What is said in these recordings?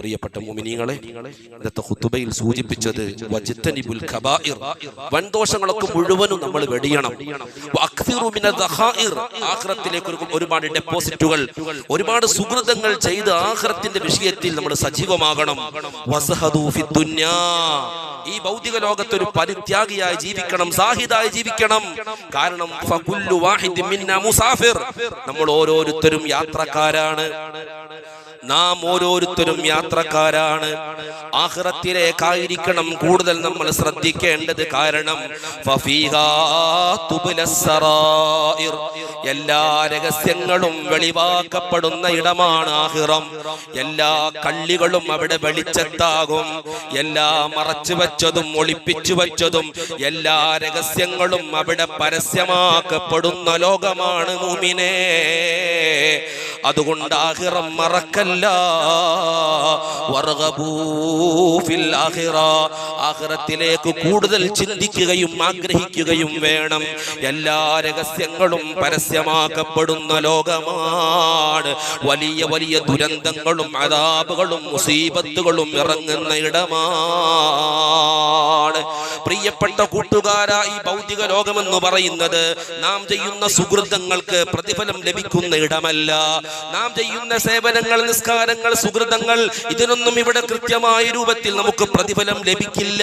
പ്രിയപ്പെട്ട മുഅ്മിനീങ്ങളെ, ഇന്നത്തെ ഖുതുബയിൽ സൂചിപ്പിച്ചത് വജ്തനിബുൽ ഖബായിർ, വൻദോഷങ്ങളൊക്കെ മുഴുവനും നമ്മൾ വെടിയണം. വഅക്സിറു മിനൽ ദഖായിർ, ആഖിറത്തിലേക്ക് ഒരുപാട് ഡെപ്പോസിറ്റുകൾ, ഒരുപാട് സുകൃതങ്ങൾ ചെയ്ത് ആഖിറത്തിന്റെ വിഷയത്തിൽ നമ്മൾ സജീവമാകണം. വസഹദു ഫിദ് ദുനിയാ, ഈ ഭൗതിക ലോകത്ത് ഒരു പരിത്യാഗിയായി ജീവിക്കണം, സാഹിദായി ജീവിക്കണം. കാരണം ഫകുല്ലു വാഹിദിൻ മിന്നാ മുസാഫിർ, നമ്മൾ ഓരോരുത്തരും യാത്രക്കാരാണ്. നാം ഓരോരുത്തരും യാത്രക്കാരാണ്. ആഖിറത്തിലേക്കായിരിക്കണം കൂടുതൽ നമ്മൾ ശ്രദ്ധിക്കേണ്ടത്. കാരണം ഫഫീഹാ തുബ്ലസ് സറായിർ, എല്ലാ രഹസ്യങ്ങളും വെളിവാക്കപ്പെടുന്ന ഇടമാണ് ആഖിറം. എല്ലാ കള്ളികളും അവിടെ വെളിച്ചത്താകും. എല്ലാ മറച്ചു വെച്ചതും ഒളിപ്പിച്ചു വെച്ചതും എല്ലാ രഹസ്യങ്ങളും അവിടെ പരസ്യമാക്കപ്പെടുന്ന ലോകമാണ് മുഅ്മിനേ. അതുകൊണ്ട് ആഖിറം മറക്കല്ല. വർഗബൂ ഫിൽ ആഖിറ, ആഖിറത്തിലേക്ക് കൂടുതൽ ചിന്തിക്കുകയും ആഗ്രഹിക്കുകയും വേണം. എല്ലാ രഹസ്യങ്ങളും പരസ്യമാക്കപ്പെടുന്ന ലോകമാണ്. വലിയ വലിയ ദുരന്തങ്ങളും അദാബുകളും മുസീബത്തുകളും ഇറങ്ങുന്ന ഇടമാണ്. പ്രിയപ്പെട്ട കൂട്ടുകാരാ, ഈ ഭൗതിക ലോകമെന്ന് പറയുന്നത് നാം ചെയ്യുന്ന സുകൃതങ്ങൾക്ക് പ്രതിഫലം ലഭിക്കുന്ന ഇടമല്ല. നാം ചെയ്യുന്ന സേവനങ്ങൾ, നിസ്കാരങ്ങൾ, സുകൃതങ്ങൾ, ഇതിനൊന്നും ഇവിടെ കൃത്യമായ രൂപത്തിൽ നമുക്ക് പ്രതിഫലം ലഭിക്കില്ല.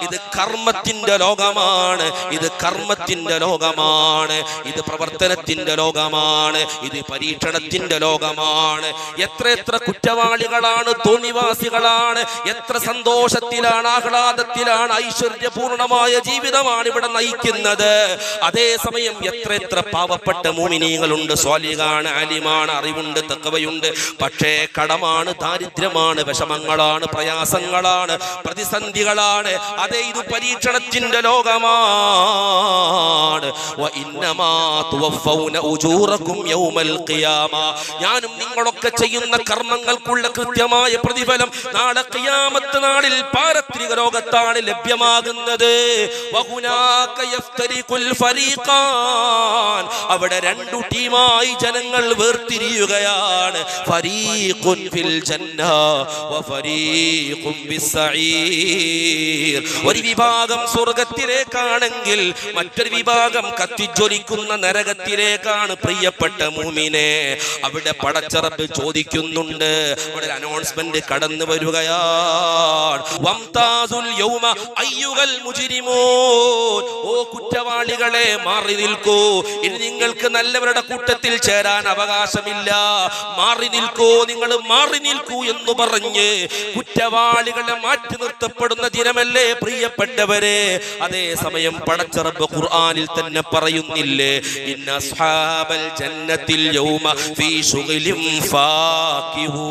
ഇത് കർമ്മത്തിന്റെ ലോകമാണ്. ഇത് കർമ്മത്തിന്റെ ലോകമാണ്. ഇത് പ്രവർത്തനത്തിന്റെ ലോകമാണ്. ഇത് പരീക്ഷണത്തിന്റെ ലോകമാണ്. എത്ര കുറ്റവാളികളാണ്, തോന്നിവാസികളാണ്, എത്ര സന്തോഷത്തിലാണ്, ആഹ്ലാദത്തിലാണ്, ഐശ്വര്യപൂർണമായ ജീവിതമാണ് ഇവിടെ നയിക്കുന്നത്. അതേസമയം എത്ര പാവപ്പെട്ട മുഅ്മിനീങ്ങളുണ്ട്, സ്വാലിഹാണ്, ആലിമാണ്, അറിവുണ്ട്, തഖ്വയുണ്ട്. പക്ഷേ കടമാണ്, ദാരിദ്ര്യമാണ്, വിഷമങ്ങളാണ്, പ്രയാസങ്ങളാണ്, പ്രതിസന്ധികളാണ്. അതേ, ഇത് പരീക്ഷണത്തിന്റെ ലോകമാണ്. വഇന്നമാ തുവഫൗന ഉജൂറകും യൗമൽ ഖിയാമ, ഞാനും നിങ്ങളൊക്കെ ചെയ്യുന്ന കർമ്മങ്ങൾക്കുള്ള കൃത്യമായ പ്രതിഫലം നാളെ ഖിയാമത്ത് നാളിൽ പാരത്രിക ലോകത്താണ് ലഭ്യമാകുന്നത്. വഹുനാക യഫ്തരിഖുൽ ഫരീഖാൻ, അവിടെ രണ്ടു ടീമായി ജനങ്ങൾ വേർതിരിയുകയാണ്. ഫരീഖുൻ ഫിൽ ജന്ന വഫരീഖുൻ ബിസ്സഈർ, ഒരു വിഭാഗം സ്വർഗ്ഗത്തിലേക്കാണെങ്കിൽ മറ്റൊരു വിഭാഗം കത്തിജ്വലിക്കുന്ന നരകത്തിലേക്കാണ്. പ്രിയപ്പെട്ട മുഅ്മിനേ, അവിടെ പടച്ചറബ് ചോദിക്കുന്നുണ്ട്. അവിടെ ഒരു അനൗൺസ്മെന്റ് കടന്നു വരികയാണ്. വംതാസുൽ യൗമ അയ്യുഹൽ മുജ്രിമൂൻ, ഓ കുറ്റവാളികളെ മാറി നിൽക്കൂ. ഇനി നിങ്ങൾക്ക് നല്ലവരുടെ കൂട്ടത്തിൽ ചേരാൻ അവകാശമില്ല. മാറി നിൽക്കൂ, നിങ്ങൾ മാറി നിൽക്കൂ എന്ന് പറഞ്ഞ് കുറ്റവാളികളെ മാറ്റി നിർത്തപ്പെടുന്ന ദിനമല്ലേ പ്രിയപ്പെട്ടവരെ? അതേസമയം പടച്ചറബ് ഖുർആനിൽ തന്നെ പറയുന്നില്ലേ, ഇന്ന അസ്ഹാബൽ ജന്നത്തിൽ യൗമ ഫീ ശുഗ്ലിൻ ഫാകിഹൂൻ,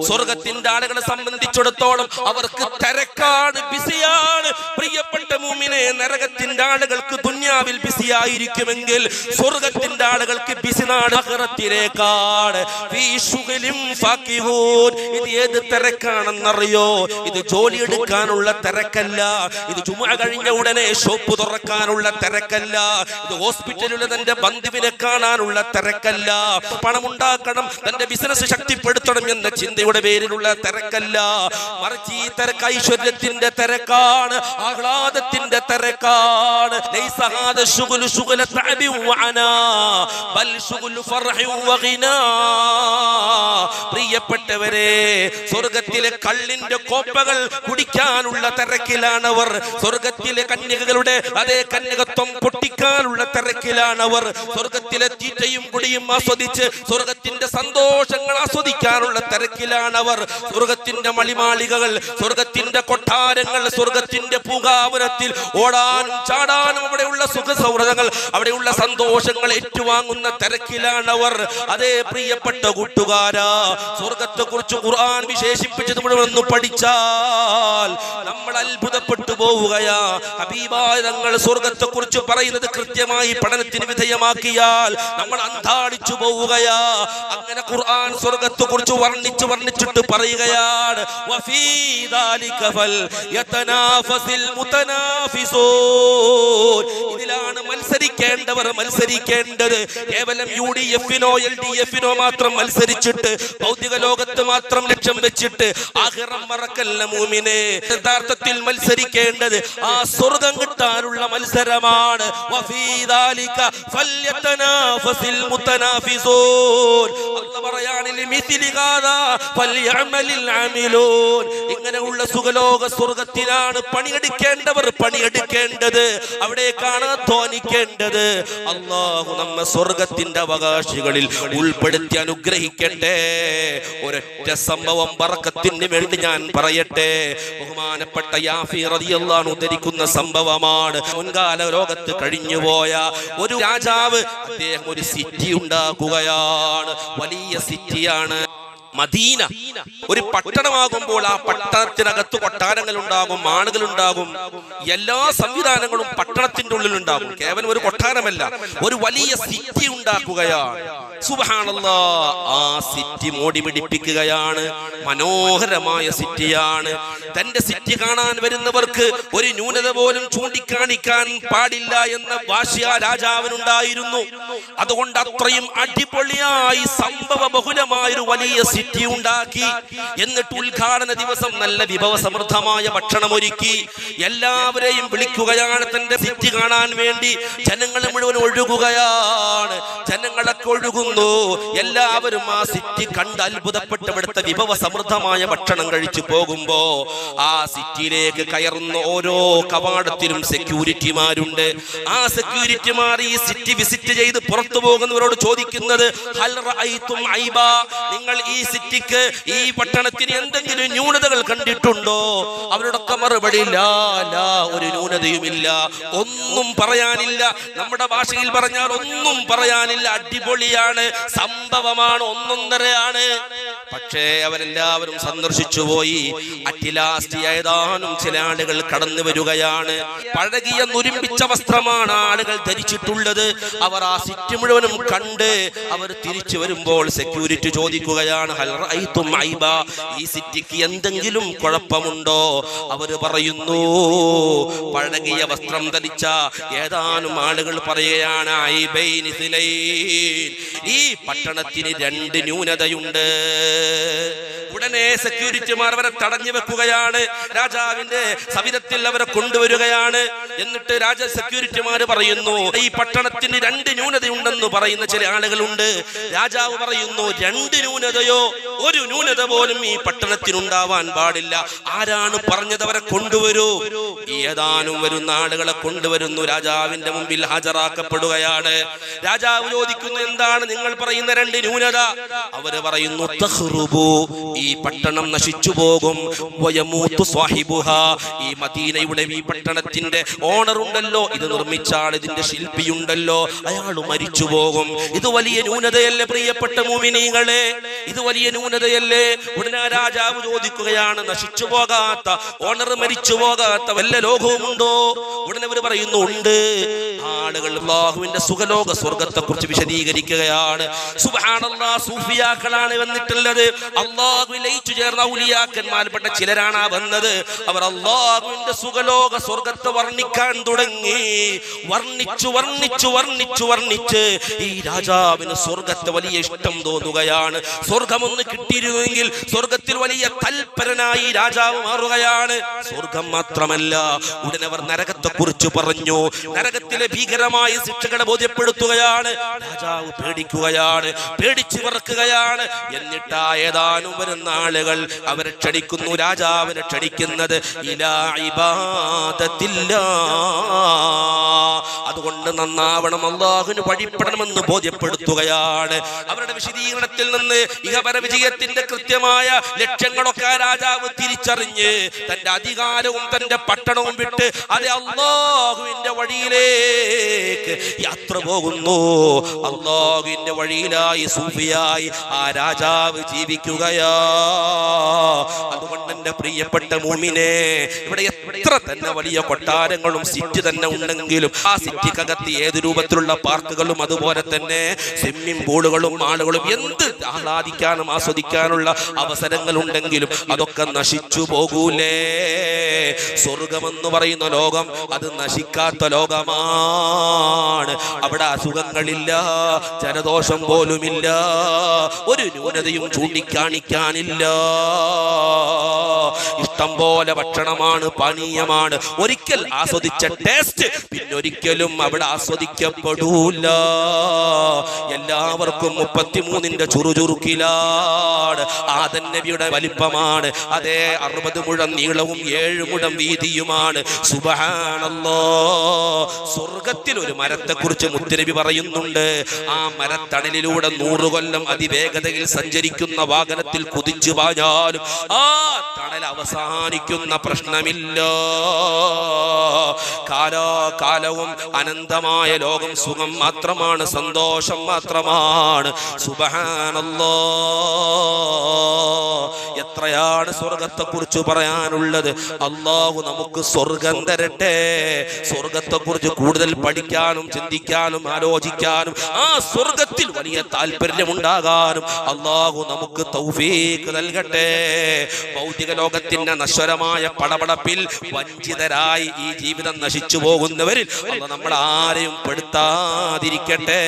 സ്വർഗ്ഗത്തിന്റെ ആളുകളെ സംബന്ധിച്ചിടത്തോളം അവർക്ക് തിരക്കാണ്, ബിസിയാണ്. പ്രിയപ്പെട്ട മുഅ്മിനേ, നരകത്തിന്റെ ആളുകൾക്ക് ദുനിയാവിൽ ബിസിയായിരിക്കുമെങ്കിൽ സ്വർഗ്ഗത്തിന്റെ ആളുകൾക്ക് ബിസി നാട് ആഖിറത്തിലേക്കാണ്. ഫീ ശുഗ്ലിൻ ഫാകിഹൂൻ, ഇത് ഏത് തിരക്കാണെന്നറിയോ? ഇത് ജോലി എടുക്കാനുള്ള തിരക്കല്ല. ഇത് ജുമുഅ കഴിഞ്ഞ ഉടനെ ഷോപ്പ് തുറക്കാനുള്ള തിരക്കല്ല. ഇത് ഹോസ്പിറ്റലിൽ തന്റെ ബന്ധുവിനെ കാണാനുള്ള തിരക്കല്ല. പണമുണ്ടാക്കണം, തന്റെ ബിസിനസ് ശക്തിപ്പെടുത്തണം എന്ന ചിന്തയുടെ പേരിലുള്ള തിരക്കല്ല. മറിച്ച് ഈ തിരക്ക് ഐശ്വര്യത്തിന്റെ തിരക്കാണ്, ആഹ്ലാദത്തിന്റെ തിരക്കാണ്. ലൈസ ഹാദ ശുഗ്ലു ശുഗ്ല തഅബിൻ വഅനാ ബൽ ശുഗ്ലു ഫർഹിൻ വഗിനാ. പ്രിയപ്പെട്ടവരെ, സ്വർഗ്ഗത്തിലെ കള്ളിന്റെ കോപ്പകൾ കുടിക്കാനുള്ള തിരക്കിലാണവർ. സ്വർഗ്ഗത്തിലെ കന്യകകളുടെ അതേ കന്യകത്വം പൊട്ടിക്കാനുള്ള തിരക്കിലാണവർ. സ്വർഗ്ഗത്തിലെ തീറ്റയും കുടിയും ആസ്വദിച്ച് സ്വർഗ്ഗത്തിന്റെ സന്തോഷങ്ങൾ ആസ്വദിക്കാനുള്ള തിരക്കിലാണവർ. സ്വർഗ്ഗത്തിന്റെ മളിമാളികകൾ, സ്വർഗ്ഗത്തിന്റെ കൊട്ടാരങ്ങൾ, സ്വർഗ്ഗത്തിന്റെ പൂങ്കാവനത്തിൽ ഓടാനും ചാടാനും അവിടെയുള്ള സുഖ സൗഹൃദങ്ങൾ, അവിടെയുള്ള സന്തോഷങ്ങൾ ഏറ്റുവാങ്ങുന്ന തിരക്കിലാണവർ. അതേ പ്രിയപ്പെട്ട കൂട്ടുകാരാ, സ്വർഗ്ഗത്തെ കുറിച്ച് ഖുർആൻ വിശേഷിപ്പിച്ചത് മുഴുവൻ ഒന്ന് പഠിച്ചാൽ നമ്മൾ അത്ഭുതപ്പെട്ടു പോവുകയാ. ഹബീബായ തങ്ങൾ സ്വർഗ്ഗത്തെ കുറിച്ച് പറയുന്നത് കൃത്യമായി പഠനത്തിന് വിധേയമാക്കിയാൽ നമ്മൾ അന്താളിച്ചു പോവുകയാ. അങ്ങനെ ഖുർആൻ സ്വർഗ്ഗത്തെ കുറിച്ച് വർണ്ണിച്ചിട്ട് പറയുകയാണ്, വഫീ ദാലിക ഫൽ യതനാഫസിൽ മുതനാഫിസൂൻ, ഇതിലാണ് മത്സരിക്കേണ്ടവർ മത്സരിക്കേണ്ടത് കേവലം UDF-നോ LDF-നോ മാത്രം മത്സരിച്ചിട്ട് ഭൗതിക ലോകത്ത് മാത്രം ലക്ഷ്യം വെച്ചിട്ട് ആഖിറം മറക്കല്ല മൂമിനെ. യഥാർത്ഥത്തിൽ മത്സരിക്കേണ്ടത് ആ സ്വർഗം കിട്ടാനുള്ള മത്സരമാണ്. വഫീ ദാലിക ഫല്യതനാഫസിൽ മുതനാഫിസൂൻ. അല്ലാഹു പറയാണ് ലിമിസ്ലി ഹാദാ ഫൽയഅമലിൽ ആമിലൂൻ. ഇങ്ങനെയുള്ള സുഖലോക സ്വർഗത്തിലാണ് പണിയെടുക്കേണ്ടവർ പണിയെടുക്കേണ്ടത്, അവിടേക്കാണ് ധ്വാനിക്കേണ്ടത്. അല്ലാഹു നമ്മെ സ്വർഗത്തിന്റെ അവകാശികളിൽ ഉൾപ്പെടുത്തി അനുഗ്രഹിക്കട്ടെ. ഒരൊറ്റ സംഭവം ബറക്കത്തിന് വേണ്ടി ഞാൻ പറയട്ടെ. ബഹുമാനപ്പെട്ട യാഫി റളിയല്ലാഹു അൻഹു ഉദ്ധരിക്കുന്ന സംഭവമാണ്. മുൻകാല ലോകത്ത് കഴിഞ്ഞുപോയ ഒരു രാജാവ്, അദ്ദേഹം ഒരു സിറ്റി ഉണ്ടാക്കുകയാണ്. വലിയ സിറ്റിയാണ് മദീന. ഒരു പട്ടണമാകുമ്പോൾ ആ പട്ടണത്തിനകത്ത് കൊട്ടാരങ്ങൾ ഉണ്ടാകും, ആളുകൾ ഉണ്ടാകും, എല്ലാ സംവിധാനങ്ങളും പട്ടണത്തിന്റെ ഉള്ളിൽ ഉണ്ടാകും. കേവലം ഒരു കൊട്ടാരമല്ല, ഒരു വലിയ സിറ്റി ഉണ്ടാക്കുകയാണ്. സുബ്ഹാനല്ലാഹ്, ആ സിറ്റി മോടി പിടിപ്പിക്കുകയാണ്. മനോഹരമായ സിറ്റിയാണ്. തന്റെ സിറ്റി കാണാൻ വരുന്നവർക്ക് ഒരു ന്യൂനത പോലും ചൂണ്ടിക്കാണിക്കാൻ പാടില്ല എന്ന വാശി ആ രാജാവിനുണ്ടായിരുന്നു. അതുകൊണ്ട് അത്രയും അടിപൊളിയായി സംഭവ ബഹുലമായൊരു വലിയ സിറ്റി ഉണ്ടാക്കി. എന്നിട്ട് ഉദ്ഘാടന ദിവസം നല്ല വിഭവസമൃദ്ധമായ ഭക്ഷണം ഒരുക്കി എല്ലാവരെയും വിളിക്കുകയാണ് തന്റെ സിറ്റി കാണാൻ വേണ്ടി. ജനങ്ങൾ മുഴുവൻ ഒഴുകുകയാണ്. ജനങ്ങളൊക്കെ ഒഴുകുന്നു. എല്ലാവരും ആ സിറ്റി കണ്ട് അത്ഭുതപ്പെട്ട് ഇവിടുത്തെ വിഭവസമൃദ്ധമായ ഭക്ഷണം കഴിച്ചു പോകുമ്പോ ആ സിറ്റിയിലേക്ക് കയറുന്ന ഓരോ കവാടത്തിലും സെക്യൂരിറ്റിമാരുണ്ട്. ആ സെക്യൂരിറ്റിമാർ ഈ സിറ്റി വിസിറ്റ് ചെയ്ത് പുറത്തു പോകുന്നവരോട് ചോദിക്കുന്നത്, ഹൽ റഅയ്തും ഐബാ, നിങ്ങൾ ഈ സിറ്റിക്ക്, ഈ പട്ടണത്തിന് എന്തെങ്കിലും ന്യൂനതകൾ കണ്ടിട്ടുണ്ടോ? അവരോടൊക്കെ മറുപടി ലാ, ഒരു ന്യൂനതയുമില്ല, ഒന്നും പറയാനില്ല. നമ്മുടെ ഭാഷയിൽ പറഞ്ഞാൽ ഒന്നും പറയാനില്ല, അടിപൊളിയാണ്, സംഭവമാണ്, ഒന്നൊന്നരയാണ്. പക്ഷേ അവരെല്ലാവരും സന്ദർശിച്ചു പോയി. അറ്റിലാസ്റ്റ് ഏതാനും ചില ആളുകൾ കടന്നു വരികയാണ്. പഴകിയ നുരുമ്പിച്ച വസ്ത്രമാണ് ആളുകൾ ധരിച്ചിട്ടുള്ളത്. അവർ ആ സിറ്റി മുഴുവനും കണ്ട് അവർ തിരിച്ചു വരുമ്പോൾ സെക്യൂരിറ്റി ചോദിക്കുകയാണ്, ഹൽ റഅയ്തും ഐബാ, ഈ സിറ്റിക്ക് എന്തെങ്കിലും കുഴപ്പമുണ്ടോ? അവർ പറയുന്നു, പഴകിയ വസ്ത്രം ധരിച്ച ഏതാനും ആളുകൾ പറയുകയാണ്, ഐബൈനി സിലൈൻ, ഈ പട്ടണത്തിന് 2 ന്യൂനതയുണ്ട്. ഉടനെ സെക്യൂരിറ്റിമാർ അവരെ തടഞ്ഞു വെക്കുകയാണ്. രാജാവിന്റെ സവിധത്തിൽ അവരെ കൊണ്ടുവരികയാണ്. എന്നിട്ട് സെക്യൂരിറ്റിമാർ പറയുന്നു, ഈ പട്ടണത്തിന് 2 ന്യൂനതയുണ്ടെന്ന് പറയുന്ന ചില ആളുകളുണ്ട്. രാജാവ് പറയുന്നു, 2 ന്യൂനതയോ? ഒരു ന്യൂനത പോലും ഈ പട്ടണത്തിനുണ്ടാവാൻ പാടില്ല. ആരാണ് പറഞ്ഞത്? അവരെ കൊണ്ടുവരൂ. ഏതാനും വരുന്ന ആളുകളെ കൊണ്ടുവരുന്നു. രാജാവിന്റെ മുമ്പിൽ ഹാജരാക്കപ്പെടുകയാണ്. രാജാവ് ചോദിക്കുന്നു, എന്താണ് നിങ്ങൾ പറയുന്ന 2 ന്യൂനത? അവര് പറയുന്നു, തഖ്റുബു, ഈ പട്ടണം നശിച്ചു പോകും, വയമൂതു സാഹിബുഹാ, ഈ മദീനയുടെ ഈ പട്ടണത്തിന്റെ ഓണർ ഉണ്ടല്ലോ, ഇത് നിർമ്മിച്ച ആൾ, ഇതിന്റെ ശില്പിയുണ്ടല്ലോ, അയാൾ മരിച്ചു പോകും. ഇത് വലിയ ന്യൂനതയല്ലേ പ്രിയപ്പെട്ട മുഅ്മിനീങ്ങളെ? ഇത് വലിയ ന്യൂനതയല്ലേ? ഉടനെ രാജാവ് ചോദിക്കുകയാണ്, നശിച്ചു പോകാത്ത, ഓണർ മരിച്ചു പോകാത്ത വല്ല ലോകവുമുണ്ടോ? ഉടനെ അവർ പറയുന്നു, ഉണ്ട്. ആളുകൾ അല്ലാഹുവിന്റെ സുഖലോക സ്വർഗത്തെ കുറിച്ച് വിശദീകരിക്കുകയാണ്. സുബ്ഹാനല്ലാഹ്, സൂഫിയാക്കളാണ് വന്നിട്ടുള്ളത്. അല്ലാഹു ലയിച്ചു ചേർന്ന ഔലിയാക്കന്മാർപ്പെട്ട ചിലരാണ് വന്നത്. അവർ അല്ലാഹുവിന്റെ സുഖലോക സ്വർഗത്തെ വർണ്ണിക്കാൻ തുടങ്ങി. വർണ്ണിച്ച് ഈ രാജാവിന് സ്വർഗത്തെ വലിയ ഇഷ്ടം തോന്നുകയാണ്. സ്വർഗമൊന്ന് കിട്ടിയിരുന്നെങ്കിൽ സ്വർഗത്തിൽ വലിയ തൽപരനായി രാജാവ് മാറുകയാണ്. സ്വർഗം മാത്രമല്ല, ഉടനെ അവർ നരകത്തെ കുറിച്ച് പറഞ്ഞു. നരകത്തിലെ ഭീകരമായ ശിക്ഷകളെ ബോധ്യപ്പെടുത്തുകയാണ്. രാജാവ് പേടിക്കുകയാണ്, പേടിച്ചു വിറക്കുകയാണ്. എന്നിട്ട് ഏതാനും വരുന്ന ആളുകൾ അവരെ ക്ഷണിക്കുന്നു. രാജാവിനെ ക്ഷണിക്കുന്നത് ഇലാ ഇബാദത്തില്ലാ, അതുകൊണ്ട് നന്നാവണം, അല്ലാഹുവിന് വഴിപ്പെടണമെന്ന് ബോധ്യപ്പെടുത്തുകയാണ്. അവരുടെ വിശദീകരണത്തിൽ നിന്ന് ഇഹപര വിജയത്തിന്റെ കൃത്യമായ ലക്ഷ്യങ്ങളൊക്കെ രാജാവ് തിരിച്ചറിഞ്ഞ് തന്റെ അധികാരവും തന്റെ പട്ടണവും വിട്ട് അത് അല്ലാഹുവിന്റെ വഴിയിലേക്ക് യാത്ര പോകുന്നു. അല്ലാഹുവിന്റെ അള്ളാഹുവിന്റെ വഴിയിലായി സൂഫിയായി ആ രാജാവ് ജീവിക്കുകയാ. അതുകൊണ്ട് എന്റെ പ്രിയപ്പെട്ട മുഅ്മിനേ, ഇവിടെ എത്ര തന്നെ വലിയ കൊട്ടാരങ്ങളും സിറ്റി തന്നെ ഉണ്ടെങ്കിലും ആ സിറ്റിക്കകത്ത് ഏത് രൂപത്തിലുള്ള പാർക്കുകളും അതുപോലെ തന്നെ സ്വിമ്മിംഗ് പൂളുകളും ആളുകളും എന്ത് ആഹ്ലാദിക്കാനും ആസ്വദിക്കാനുള്ള അവസരങ്ങൾ ഉണ്ടെങ്കിലും അതൊക്കെ നശിച്ചു പോകൂലേ. സ്വർഗമെന്ന് പറയുന്ന ലോകം അത് നശിക്കാത്ത ലോകമാണ്. അവിടെ അസുഖങ്ങളില്ല, ജലദോഷം പോലുമില്ല, ഒരു ന്യൂനതയും ചൂണ്ടിക്കാണിക്കാനില്ല. ഇഷ്ടം പോലെ ഭക്ഷണമാണ്, പാനീയമാണ്. ഒരിക്കൽ ആസ്വദിച്ച ടേസ്റ്റ് പിന്നൊരിക്കലും അവിടെ ആസ്വദിക്കപ്പെടൂല. എല്ലാവർക്കും 33ന്റെ ചുറുചുറുക്കിലാണ്. ആദം നബിയുടെ വലിപ്പമാണ്. അതേ 60 മുഴം നീളവും 7 മുഴം വീതിയുമാണ്. സുബ്ഹാനല്ലാഹ്. സ്വർഗത്തിൽ ഒരു മരത്തെ കുറിച്ച് മുത്തുനബി പറയുന്നുണ്ട്. ആ മരത്തണലിലൂടെ 100 കൊല്ലം അതിവേഗതയിൽ സഞ്ചരിക്കുന്ന വാഹനത്തിൽ കുതിച്ചു പാഞ്ഞാലും ആ തണൽ അവസാനിക്കുന്ന പ്രശ്നമില്ല. കാലാകാലവും അനന്തമായ ലോകം സുഖം മാത്രമാണ്, സന്തോഷം മാത്രമാണ്. സുബ്ഹാനല്ലാഹ്. എത്രയാണ് സ്വർഗത്തെ കുറിച്ച് പറയാനുള്ളത്. അള്ളാഹു നമുക്ക് സ്വർഗം തരട്ടെ. സ്വർഗത്തെ കുറിച്ച് കൂടുതൽ പഠിക്കാനും ചിന്തിക്കാനും ആലോചിക്കാനും ആ സ്വർഗത്തിൽ വലിയ താല്പര്യമുണ്ടാകാനും അള്ളാഹു നമുക്ക് തൗഫീഖ് നൽകട്ടെ. ഭൗതിക ലോകത്തിന്റെ നശ്വരമായ പടപടപ്പിൽ വഞ്ചിതരായി ഈ ജീവിതം നശിച്ചു പോകുന്നവരിൽ നമ്മൾ ആരെയും പെടുത്താതിരിക്കട്ടെ.